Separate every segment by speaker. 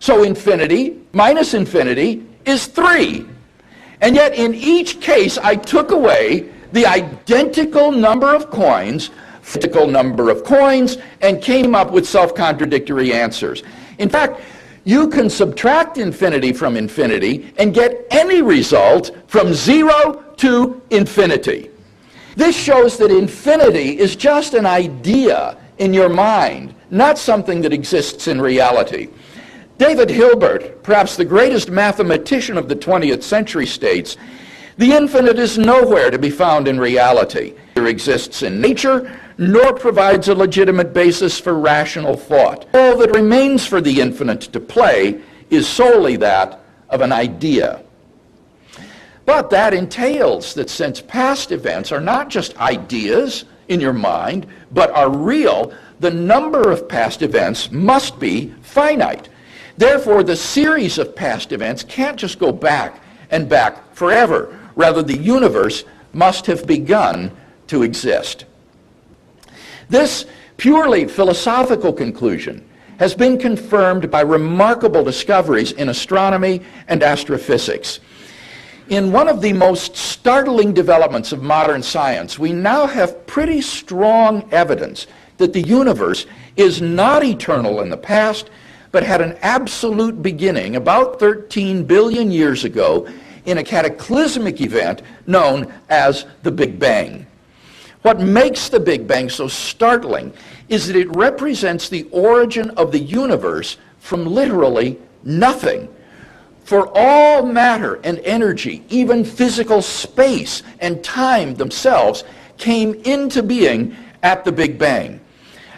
Speaker 1: So infinity minus infinity is 3. And yet in each case, I took away the identical number of coins, and came up with self-contradictory answers. In fact, you can subtract infinity from infinity and get any result from 0 to infinity. This shows that infinity is just an idea in your mind, not something that exists in reality. David Hilbert, perhaps the greatest mathematician of the 20th century, states, "The infinite is nowhere to be found in reality. Neither exists in nature, nor provides a legitimate basis for rational thought. All that remains for the infinite to play is solely that of an idea." But that entails that since past events are not just ideas in your mind, but are real, the number of past events must be finite. Therefore, the series of past events can't just go back and back forever. Rather, the universe must have begun to exist. This purely philosophical conclusion has been confirmed by remarkable discoveries in astronomy and astrophysics. In one of the most startling developments of modern science, we now have pretty strong evidence that the universe is not eternal in the past, but had an absolute beginning about 13 billion years ago in a cataclysmic event known as the Big Bang. What makes the Big Bang so startling is that it represents the origin of the universe from literally nothing. For all matter and energy, even physical space and time themselves, came into being at the Big Bang.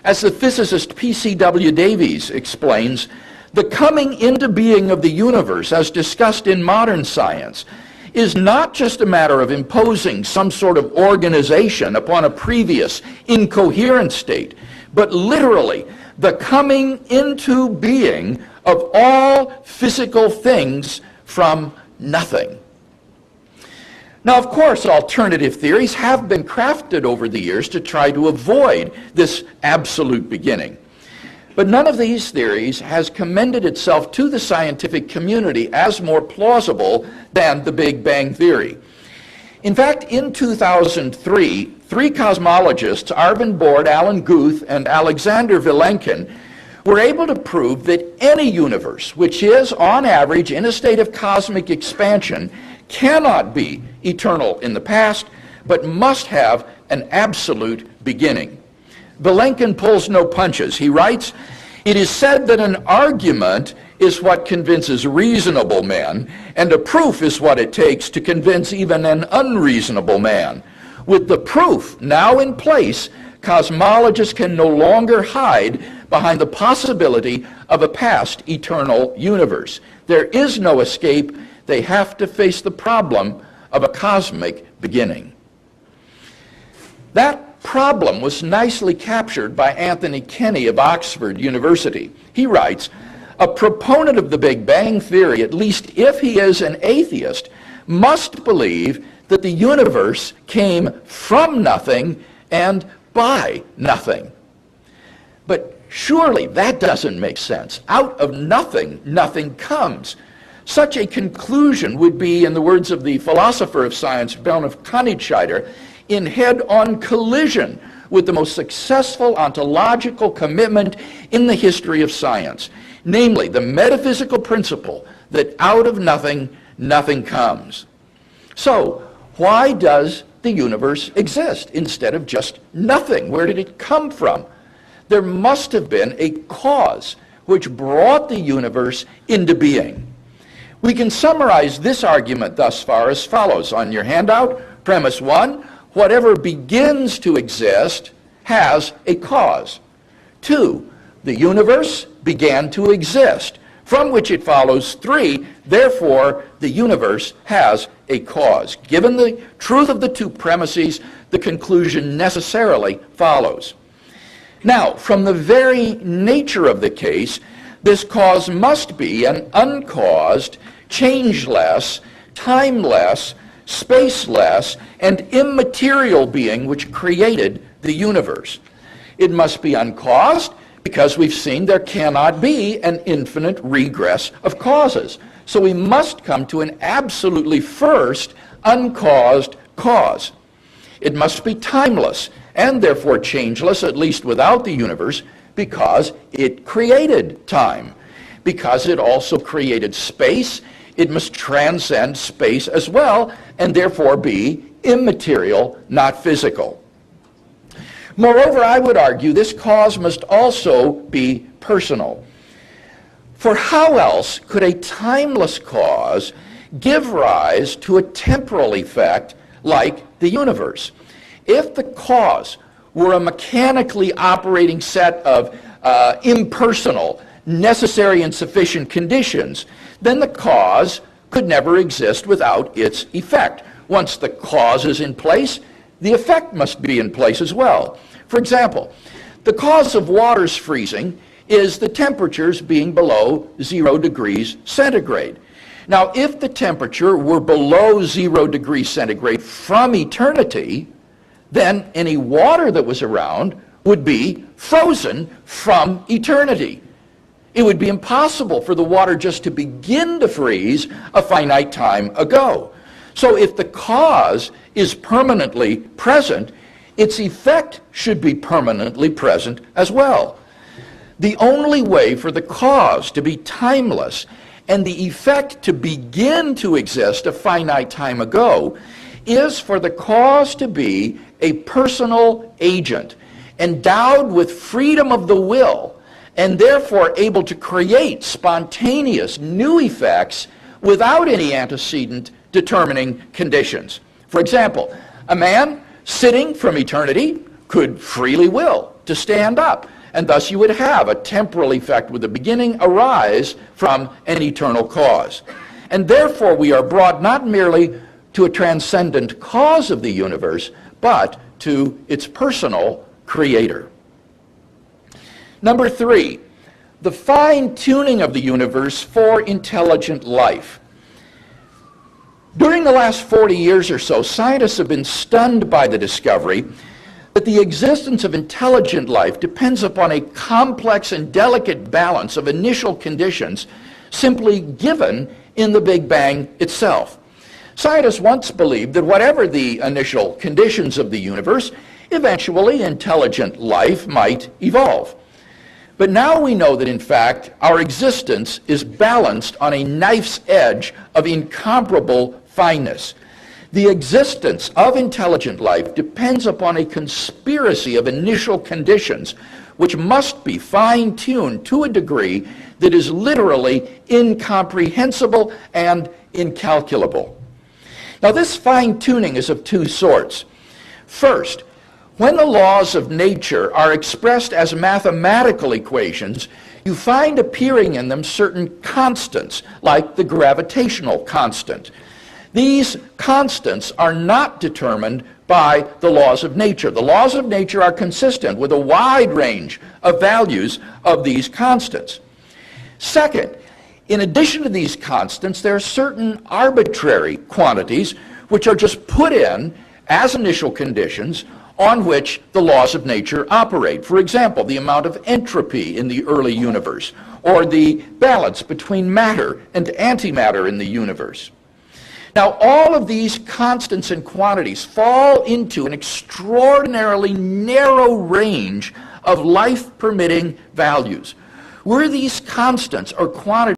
Speaker 1: As the physicist P.C.W. Davies explains, the coming into being of the universe, as discussed in modern science, is not just a matter of imposing some sort of organization upon a previous incoherent state, but literally the coming into being of all physical things from nothing. Now, of course, alternative theories have been crafted over the years to try to avoid this absolute beginning. But none of these theories has commended itself to the scientific community as more plausible than the Big Bang theory. In fact, in 2003, three cosmologists, Arvind Borde, Alan Guth, and Alexander Vilenkin, were able to prove that any universe, which is, on average, in a state of cosmic expansion, cannot be eternal in the past, but must have an absolute beginning. Vilenkin pulls no punches. He writes, "It is said that an argument is what convinces reasonable men, and a proof is what it takes to convince even an unreasonable man. With the proof now in place, cosmologists can no longer hide behind the possibility of a past eternal universe. There is no escape. They have to face the problem of a cosmic beginning." That problem was nicely captured by Anthony Kenny of Oxford University. He writes, "A proponent of the Big Bang theory, at least if he is an atheist, must believe that the universe came from nothing and by nothing." But surely that doesn't make sense. Out of nothing, nothing comes. Such a conclusion would be, in the words of the philosopher of science, Bernhard Königsscheider, in head-on collision with the most successful ontological commitment in the history of science, namely the metaphysical principle that out of nothing, nothing comes. So, why does the universe exist instead of just nothing? Where did it come from? There must have been a cause which brought the universe into being. We can summarize this argument thus far as follows on your handout. Premise 1, whatever begins to exist has a cause. 2, the universe began to exist, from which it follows 3, therefore the universe has a cause. Given the truth of the two premises, the conclusion necessarily follows. Now, from the very nature of the case, this cause must be an uncaused, changeless, timeless, spaceless, and immaterial being which created the universe. It must be uncaused because we've seen there cannot be an infinite regress of causes. So we must come to an absolutely first, uncaused cause. It must be timeless and therefore changeless, at least without the universe, because it created time. Because it also created space, it must transcend space as well, and therefore be immaterial, not physical. Moreover, I would argue this cause must also be personal. For how else could a timeless cause give rise to a temporal effect like the universe? If the cause were a mechanically operating set of impersonal, necessary and sufficient conditions, then the cause could never exist without its effect. Once the cause is in place, the effect must be in place as well. For example, the cause of water's freezing is the temperatures being below 0 degrees centigrade. Now, if the temperature were below 0 degrees centigrade from eternity, then any water that was around would be frozen from eternity. It would be impossible for the water just to begin to freeze a finite time ago. So if the cause is permanently present, its effect should be permanently present as well. The only way for the cause to be timeless and the effect to begin to exist a finite time ago is for the cause to be a personal agent, endowed with freedom of the will, and therefore able to create spontaneous new effects without any antecedent determining conditions. For example, a man sitting from eternity could freely will to stand up, and thus you would have a temporal effect with a beginning arise from an eternal cause. And therefore we are brought not merely to a transcendent cause of the universe, but to its personal creator. Number 3, the fine-tuning of the universe for intelligent life. During the last 40 years or so, scientists have been stunned by the discovery that the existence of intelligent life depends upon a complex and delicate balance of initial conditions simply given in the Big Bang itself. Scientists once believed that whatever the initial conditions of the universe, eventually intelligent life might evolve. But now we know that in fact our existence is balanced on a knife's edge of incomparable fineness. The existence of intelligent life depends upon a conspiracy of initial conditions which must be fine-tuned to a degree that is literally incomprehensible and incalculable. Now this fine-tuning is of two sorts. First, when the laws of nature are expressed as mathematical equations, you find appearing in them certain constants, like the gravitational constant. These constants are not determined by the laws of nature. The laws of nature are consistent with a wide range of values of these constants. Second, in addition to these constants, there are certain arbitrary quantities which are just put in as initial conditions on which the laws of nature operate. For example, the amount of entropy in the early universe, or the balance between matter and antimatter in the universe. Now, all of these constants and quantities fall into an extraordinarily narrow range of life-permitting values. Were these constants or quantities